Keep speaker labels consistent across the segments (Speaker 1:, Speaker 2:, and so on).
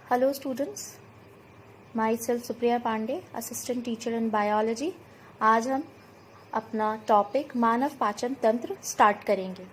Speaker 1: Hello students, myself Supriya Pandey, assistant teacher in biology. आज हम अपना टॉपिक मानव पाचन तंत्र स्टार्ट करेंगे।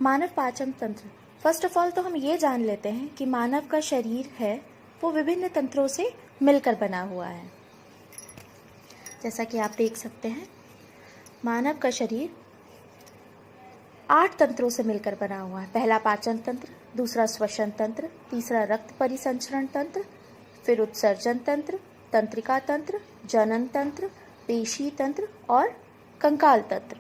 Speaker 1: मानव पाचन तंत्र, फर्स्ट ऑफ ऑल तो हम ये जान लेते हैं कि मानव का शरीर है वो विभिन्न तंत्रों से मिलकर बना हुआ है। जैसा कि आप देख सकते हैं, मानव का शरीर 8 तंत्रों से मिलकर बना हुआ है। पहला पाचन तंत्र, दूसरा श्वसन तंत्र, तीसरा रक्त परिसंचरण तंत्र, फिर उत्सर्जन तंत्र, तंत्रिका तंत्र, जनन तंत्र, पेशी तंत्र और कंकाल तंत्र।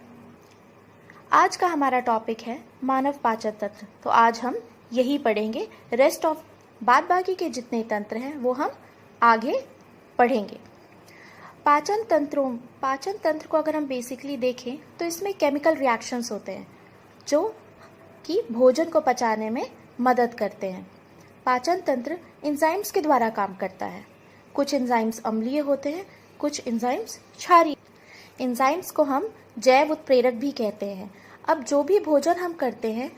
Speaker 1: आज का हमारा टॉपिक है मानव पाचन तंत्र, तो आज हम यही पढ़ेंगे। रेस्ट ऑफ बाकी के जितने तंत्र हैं वो हम आगे पढ़ेंगे। पाचन तंत्र को अगर हम बेसिकली देखें तो इसमें केमिकल रिएक्शंस होते हैं जो कि भोजन को पचाने में मदद करते हैं। पाचन तंत्र एंजाइम्स के द्वारा काम करता है। कुछ एंजाइम्स अम्लीय होते हैं, कुछ एंजाइम्स क्षारीय। एंजाइम्स को हम जैव उत्प्रेरक भी कहते हैं। अब जो भी भोजन हम करते हैं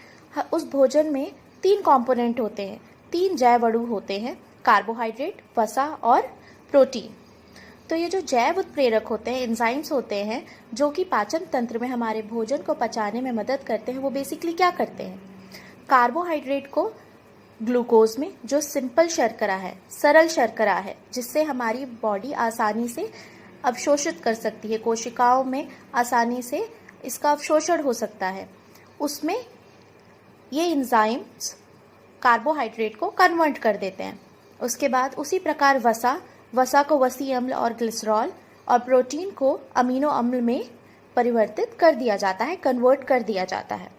Speaker 1: उस भोजन में 3 कंपोनेंट होते हैं, 3 जैव अणु होते हैं, कार्बोहाइड्रेट, वसा और प्रोटीन। तो ये जो जैव उत्प्रेरक होते हैं, एंजाइम्स होते हैं जो कि पाचन तंत्र में हमारे भोजन को पचाने में मदद करते हैं, वो बेसिकली क्या करते हैं? कार्बोहाइड्रेट को ग्लूकोज में, जो सिंपल शर्करा है, सरल शर्करा है, जिससे हमारी बॉडी आसानी से अवशोषित कर सकती है, कोशिकाओं में आसानी से इसका अवशोषण हो सकता है, उसमें ये एंजाइम्स कार्बोहाइड्रेट को कन्वर्ट कर देते हैं। उसके बाद उसी प्रकार वसा को वसी अम्ल और ग्लिसरॉल और प्रोटीन को अमीनो अम्ल में परिवर्तित कर दिया जाता है, कन्वर्ट कर दिया जाता है।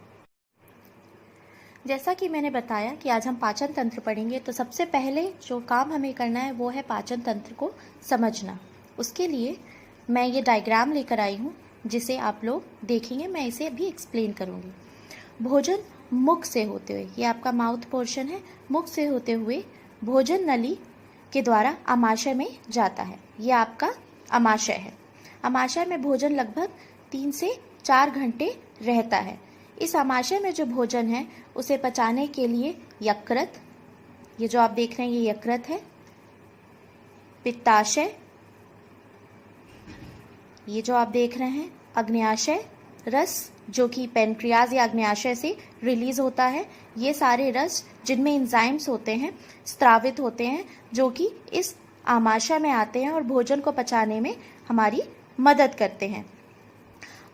Speaker 1: जैसा कि मैंने बताया कि आज हम पाचन तंत्र पढ़ेंगे, तो सबसे पहले जो काम हमें करना है वो है पाचन तंत्र को समझना। उसके लिए मैं ये डायग्राम लेकर आई हूँ जिसे आप लोग देखेंगे, मैं इसे अभी एक्सप्लेन करूँगी। भोजन मुख से होते हुए, ये आपका माउथ पोर्शन है, मुख से होते हुए भोजन नली के द्वारा आमाशय में जाता है। ये आपका आमाशय है। आमाशय में भोजन लगभग 3 से 4 घंटे रहता है। इस आमाशय में जो भोजन है उसे पचाने के लिए यकृत, ये जो आप देख रहे हैं ये यकृत है, पित्ताशय, ये जो आप देख रहे हैं अग्न्याशय रस, जो कि पेनक्रियाज या अग्न्याशय से रिलीज होता है। ये सारे रस जिनमें एंजाइम्स होते हैं, स्रावित होते हैं, जो कि इस आमाशय में आते हैं और भोजन को पचाने में हमारी मदद करते हैं।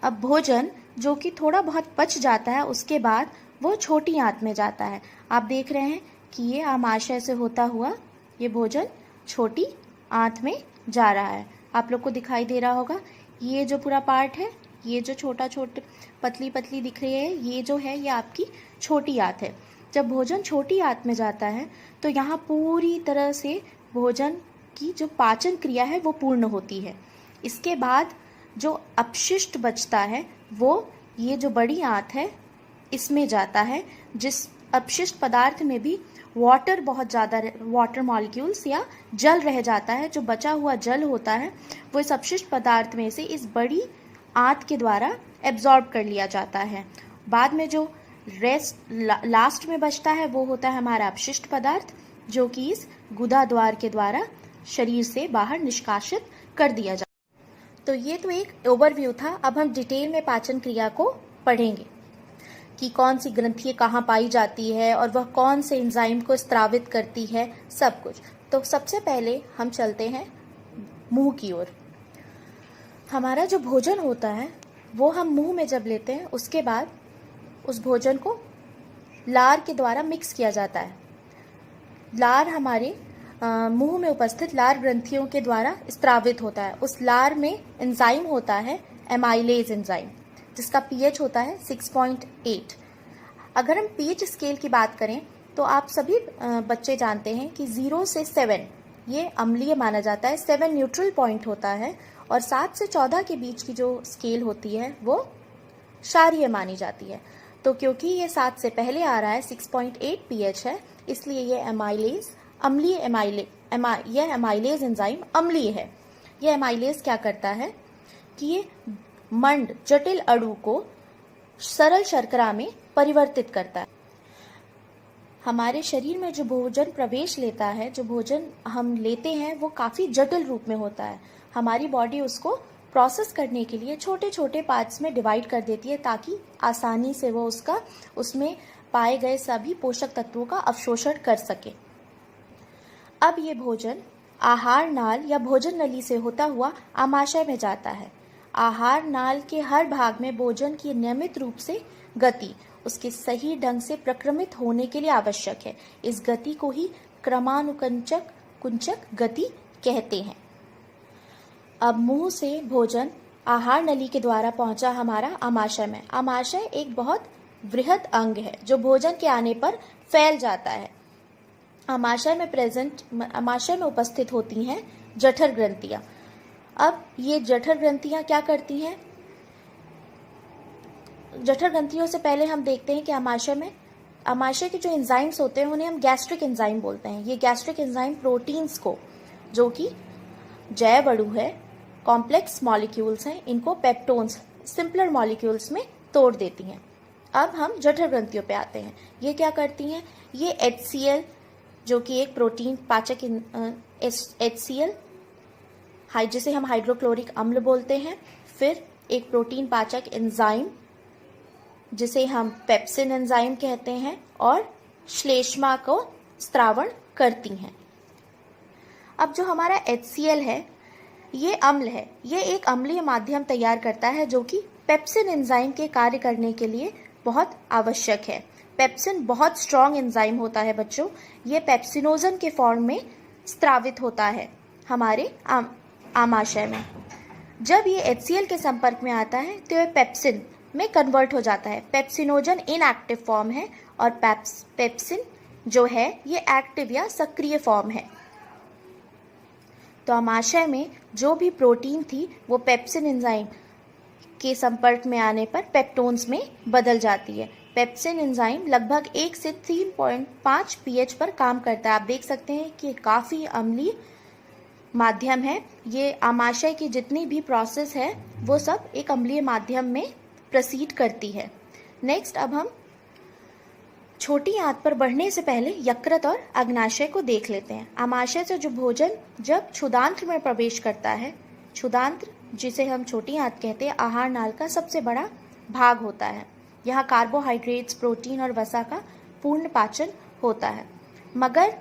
Speaker 1: अब भोजन जो कि थोड़ा बहुत पच जाता है, उसके बाद वो छोटी आंत में जाता है। आप देख रहे हैं कि ये आमाशय से होता हुआ ये भोजन छोटी आंत में जा रहा है। आप लोग को दिखाई दे रहा होगा, ये जो पूरा पार्ट है, ये जो छोटा पतली पतली दिख रही है, ये जो है ये आपकी छोटी आंत है। जब भोजन छोटी आंत में जाता है तो यहाँ पूरी तरह से भोजन की जो पाचन क्रिया है वो पूर्ण होती है। इसके बाद जो अपशिष्ट बचता है वो ये जो बड़ी आंत है इसमें जाता है, जिस अपशिष्ट पदार्थ में भी वाटर बहुत ज़्यादा, वाटर मॉलिक्यूल्स या जल रह जाता है। जो बचा हुआ जल होता है वो इस अपशिष्ट पदार्थ में से इस बड़ी आंत के द्वारा एब्जॉर्ब कर लिया जाता है। बाद में जो लास्ट में बचता है वो होता है हमारा अपशिष्ट पदार्थ, जो कि इस गुदा द्वार के द्वारा शरीर से बाहर निष्कासित कर दिया जाता है। तो ये तो एक ओवरव्यू था। अब हम डिटेल में पाचन क्रिया को पढ़ेंगे कि कौन सी ग्रंथि कहाँ पाई जाती है और वह कौन से एंजाइम को स्रावित करती है, सब कुछ। तो सबसे पहले हम चलते हैं मुंह की ओर। हमारा जो भोजन होता है वो हम मुंह में जब लेते हैं, उसके बाद उस भोजन को लार के द्वारा मिक्स किया जाता है। लार हमारे मुंह में उपस्थित लार ग्रंथियों के द्वारा स्रावित होता है। उस लार में एंजाइम होता है एमाइलेज एंजाइम, जिसका पीएच होता है 6.8। अगर हम पीएच स्केल की बात करें तो आप सभी बच्चे जानते हैं कि 0 से 7 ये अम्लीय माना जाता है, 7 न्यूट्रल पॉइंट होता है और 7 से 14 के बीच की जो स्केल होती है वो क्षारीय मानी जाती है। तो क्योंकि ये 7 से पहले आ रहा है, 6.8 पीएच है, इसलिए ये एमाइलेज अम्लीय यह एमाइलेज एंजाइम अम्लीय है। यह एमाइलेज क्या करता है कि ये मंड जटिल अणु को सरल शर्करा में परिवर्तित करता है। हमारे शरीर में जो भोजन प्रवेश लेता है, जो भोजन हम लेते हैं, वो काफ़ी जटिल रूप में होता है। हमारी बॉडी उसको प्रोसेस करने के लिए छोटे छोटे पार्ट्स में डिवाइड कर देती है ताकि आसानी से वो उसमें पाए गए सभी पोषक तत्वों का अवशोषण कर सके। अब ये भोजन आहार नाल या भोजन नली से होता हुआ आमाशय में जाता है। आहार नाल के हर भाग में भोजन की नियमित रूप से गति उसके सही ढंग से प्रक्रमित होने के लिए आवश्यक है। इस गति को ही कुंचक गति कहते हैं। अब मुंह से भोजन आहार नली के द्वारा पहुंचा हमारा आमाशय में। आमाशय एक बहुत वृहद अंग है जो भोजन के आने पर फैल जाता है। आमाशय में उपस्थित होती हैं जठर ग्रंथियां। अब ये जठर ग्रंथियां क्या करती हैं? जठर ग्रंथियों से पहले हम देखते हैं कि आमाशय के जो एंजाइम्स होते हैं उन्हें हम गैस्ट्रिक एंजाइम बोलते हैं। ये गैस्ट्रिक एंजाइम प्रोटीन्स को, जो कि जैव अणु है, कॉम्प्लेक्स मॉलिक्यूल्स हैं, इनको पेप्टोन्स, सिंपलर मॉलिक्यूल्स में तोड़ देती हैं। अब हम जठर ग्रंथियों पे आते हैं। ये क्या करती हैं? ये HCl, जो कि एक प्रोटीन पाचक HCl, जिसे हम हाइड्रोक्लोरिक अम्ल बोलते हैं, फिर एक प्रोटीन पाचक एंजाइम जिसे हम पेप्सिन एंजाइम कहते हैं, और श्लेष्मा को स्त्रावण करती हैं। अब जो हमारा HCl है, ये अम्ल है। ये एक अम्लीय माध्यम तैयार करता है जो कि पेप्सिन एंजाइम के कार्य करने के लिए बहुत आवश्यक है। पेप्सिन बहुत स्ट्रॉन्ग एंजाइम होता है बच्चों। ये पेप्सिनोजन के फॉर्म में स्त्रावित होता है हमारे आमाशय में। जब ये HCl के संपर्क में आता है तो ये पेप्सिन में कन्वर्ट हो जाता है। पेप्सिनोजन इनएक्टिव फॉर्म है और पेप्सिन जो है ये एक्टिव या सक्रिय फॉर्म है। तो आमाशय में जो भी प्रोटीन थी वो पेप्सिन एंजाइम के संपर्क में आने पर पेप्टोन्स में बदल जाती है। पेप्सिन एंजाइम लगभग 1 से 3.5 pH पर काम करता है। आप देख सकते हैं कि काफ़ी अम्लीय माध्यम है। ये आमाशय की जितनी भी प्रोसेस है वो सब एक अम्लीय माध्यम में प्रोसीड करती है। नेक्स्ट, अब हम छोटी आंत पर बढ़ने से पहले यकृत और अग्नाशय को देख लेते हैं। आमाशय से जो भोजन जब क्षुदांत्र में प्रवेश करता है, क्षुदांत्र जिसे हम छोटी आंत कहते हैं, आहार नाल का सबसे बड़ा भाग होता है। यहाँ कार्बोहाइड्रेट्स, प्रोटीन और वसा का पूर्ण पाचन होता है। मगर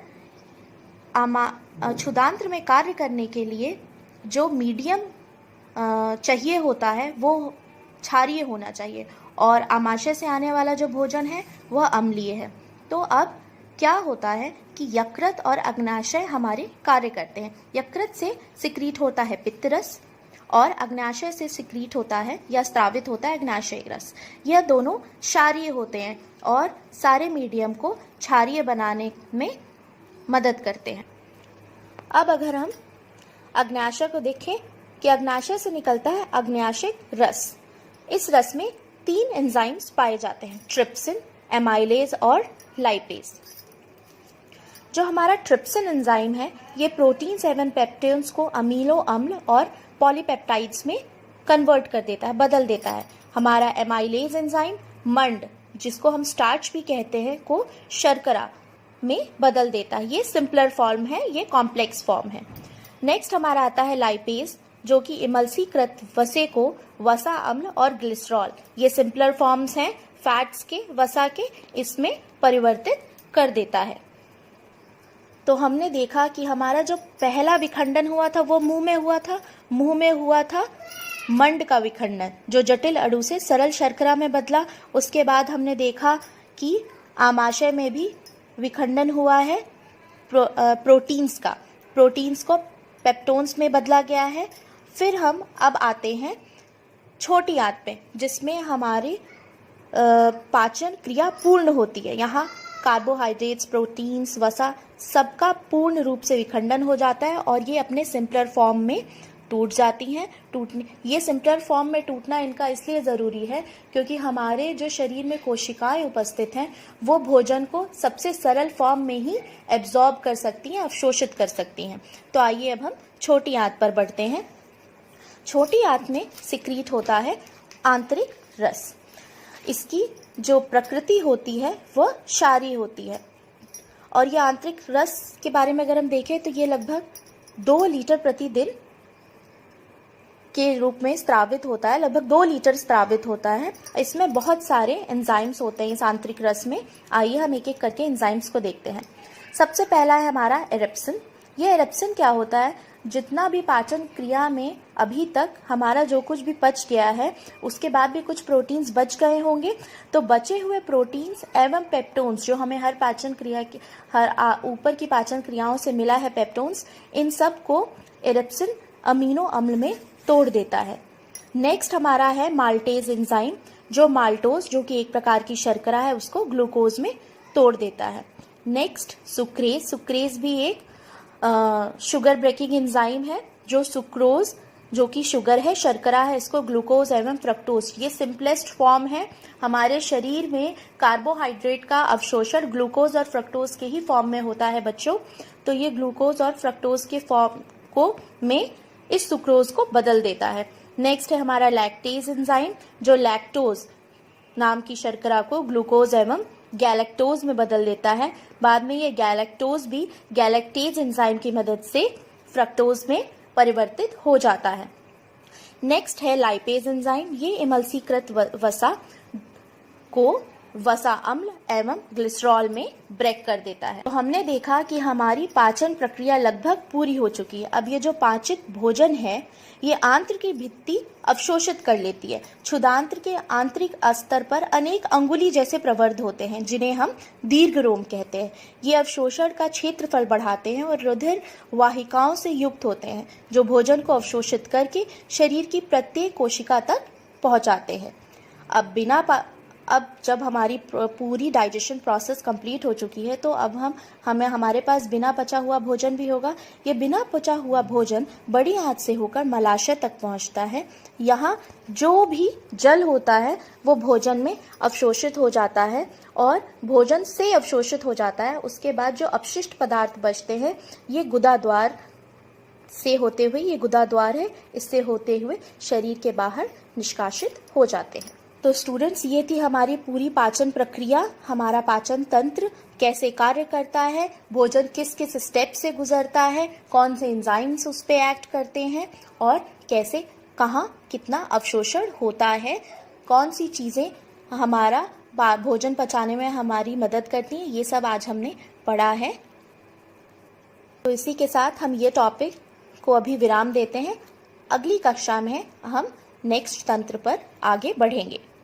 Speaker 1: क्षुदांत्र में कार्य करने के लिए जो मीडियम चाहिए होता है वो क्षारीय होना चाहिए, और आमाशय से आने वाला जो भोजन है वह अम्लीय है। तो अब क्या होता है कि यकृत और अग्नाशय हमारे कार्य करते हैं। यकृत से सिक्रीट होता है पित्तरस और अग्नाशय से सिक्रीट होता है या स्रावित होता है अग्नाशय रस। यह दोनों क्षारीय होते हैं और सारे मीडियम को क्षारीय बनाने में मदद करते हैं। अब अगर हम अग्नाशय को देखें कि अग्नाशय से निकलता है अग्नाशय रस। इस रस में 3 एंजाइम्स पाए जाते हैं, ट्रिप्सिन, एमाइलेज और लाइपेज। जो हमारा ट्रिप्सिन एंजाइम है ये प्रोटीन 7 पेप्टोन्स को अमीनो अम्ल और पॉलीपेप्टाइड्स में कन्वर्ट कर देता है, बदल देता है। हमारा एमाइलेज एंजाइम मंड, जिसको हम स्टार्च भी कहते हैं, को शर्करा में बदल देता है। ये सिंपलर फॉर्म है, ये कॉम्प्लेक्स फॉर्म है। नेक्स्ट हमारा आता है लाइपेज, जो कि इमल्सीकृत वसे को वसा अम्ल और ग्लिसरॉल, ये सिंपलर फॉर्म्स हैं फैट्स के, वसा के, इसमें परिवर्तित कर देता है। तो हमने देखा कि हमारा जो पहला विखंडन हुआ था वो मुंह में हुआ था मंड का विखंडन, जो जटिल अणु से सरल शर्करा में बदला। उसके बाद हमने देखा कि आमाशय में भी विखंडन हुआ है प्रोटीन्स का, प्रोटीन्स को पेप्टोन्स में बदला गया है। फिर हम अब आते हैं छोटी आंत पे, जिसमें हमारी पाचन क्रिया पूर्ण होती है। यहाँ कार्बोहाइड्रेट्स, प्रोटीन्स, वसा सबका पूर्ण रूप से विखंडन हो जाता है और ये अपने सिंपलर फॉर्म में टूट जाती हैं। ये सिंपलर फॉर्म में टूटना इनका इसलिए ज़रूरी है क्योंकि हमारे जो शरीर में कोशिकाएं उपस्थित हैं वो भोजन को सबसे सरल फॉर्म में ही एब्जॉर्ब कर सकती हैं, अवशोषित कर सकती हैं। तो आइए अब हम छोटी आंत पर बढ़ते हैं। छोटी आंत में सिक्रीट होता है आंतरिक रस। इसकी जो प्रकृति होती है वह क्षारीय होती है। और ये आंतरिक रस के बारे में अगर हम देखें तो ये लगभग 2 लीटर प्रतिदिन के रूप में स्त्रावित होता है, लगभग 2 लीटर स्त्रावित होता है। इसमें बहुत सारे एंजाइम्स होते हैं इस आंतरिक रस में। आइए हम एक एक करके एंजाइम्स को देखते हैं। सबसे पहला है हमारा एरिप्सिन। ये एरिप्सिन क्या होता है? जितना भी पाचन क्रिया में अभी तक हमारा जो कुछ भी पच गया है, उसके बाद भी कुछ प्रोटीन्स बच गए होंगे, तो बचे हुए प्रोटीन्स एवं पेप्टोन्स जो हमें हर पाचन क्रिया की ऊपर की पाचन क्रियाओं से मिला है, पेप्टोन्स, इन सब को एरिप्सिन अमीनो अम्ल में तोड़ देता है। नेक्स्ट हमारा है माल्टेज एंजाइम, जो माल्टोज जो कि एक प्रकार की शर्करा है उसको ग्लूकोज में तोड़ देता है। Next sucrase. सुक्रेज भी एक शुगर ब्रेकिंग एंजाइम है, जो सुक्रोज जो कि शुगर है, शर्करा है, इसको ग्लूकोज एवं फ्रक्टोज, ये सिंपलेस्ट फॉर्म है। हमारे शरीर में कार्बोहाइड्रेट का अवशोषण ग्लूकोज और फ्रक्टोज के ही फॉर्म में होता है बच्चों। तो ये ग्लूकोज और फ्रक्टोज के फॉर्म को में इस सुक्रोज को बदल देता है। नेक्स्ट है हमारा लैक्टेज एंजाइम, जो लैक्टोज नाम की शर्करा को ग्लूकोज एवं गैलेक्टोज में बदल देता है। बाद में ये गैलेक्टोज भी गैलेक्टेज एंजाइम की मदद से फ्रक्टोज में परिवर्तित हो जाता है। नेक्स्ट है लाइपेज एंजाइम। ये इमल्सीकृत वसा को वसा अम्ल एवं ग्लिसरॉल में ब्रेक कर देता है। तो हमने देखा कि हमारी पाचन प्रक्रिया लगभग पूरी हो चुकी है। अब ये जो पाचित भोजन है, ये आंत्र की भित्ति अवशोषित कर लेती है। क्षुदांत्र के आंतरिक स्तर पर अनेक अंगुली जैसे प्रवर्ध होते हैं, जिन्हें हम दीर्घरोम कहते हैं। ये अवशोषण का क्षेत्रफल बढ़ाते हैं और रुधिर वाहिकाओं से युक्त होते हैं, जो भोजन को अवशोषित करके शरीर की प्रत्येक कोशिका तक पहुंचाते हैं। अब जब हमारी पूरी डाइजेशन प्रोसेस कंप्लीट हो चुकी है, तो अब हमारे पास बिना पचा हुआ भोजन भी होगा। ये बिना पचा हुआ भोजन बड़ी आंत से होकर मलाशय तक पहुंचता है। यहाँ जो भी जल होता है वो भोजन में अवशोषित हो जाता है और भोजन से अवशोषित हो जाता है। उसके बाद जो अपशिष्ट पदार्थ बचते हैं, ये गुदाद्वार से होते हुए, ये गुदाद्वार है, इससे होते हुए शरीर के बाहर निष्कासित हो जाते हैं। तो स्टूडेंट्स, ये थी हमारी पूरी पाचन प्रक्रिया, हमारा पाचन तंत्र कैसे कार्य करता है, भोजन किस किस स्टेप से गुजरता है, कौन से एंजाइम्स उस पे एक्ट करते हैं और कैसे कहाँ कितना अवशोषण होता है, कौन सी चीज़ें हमारा भोजन पचाने में हमारी मदद करती हैं, ये सब आज हमने पढ़ा है। तो इसी के साथ हम ये टॉपिक को अभी विराम देते हैं। अगली कक्षा में हम नेक्स्ट तंत्र पर आगे बढ़ेंगे।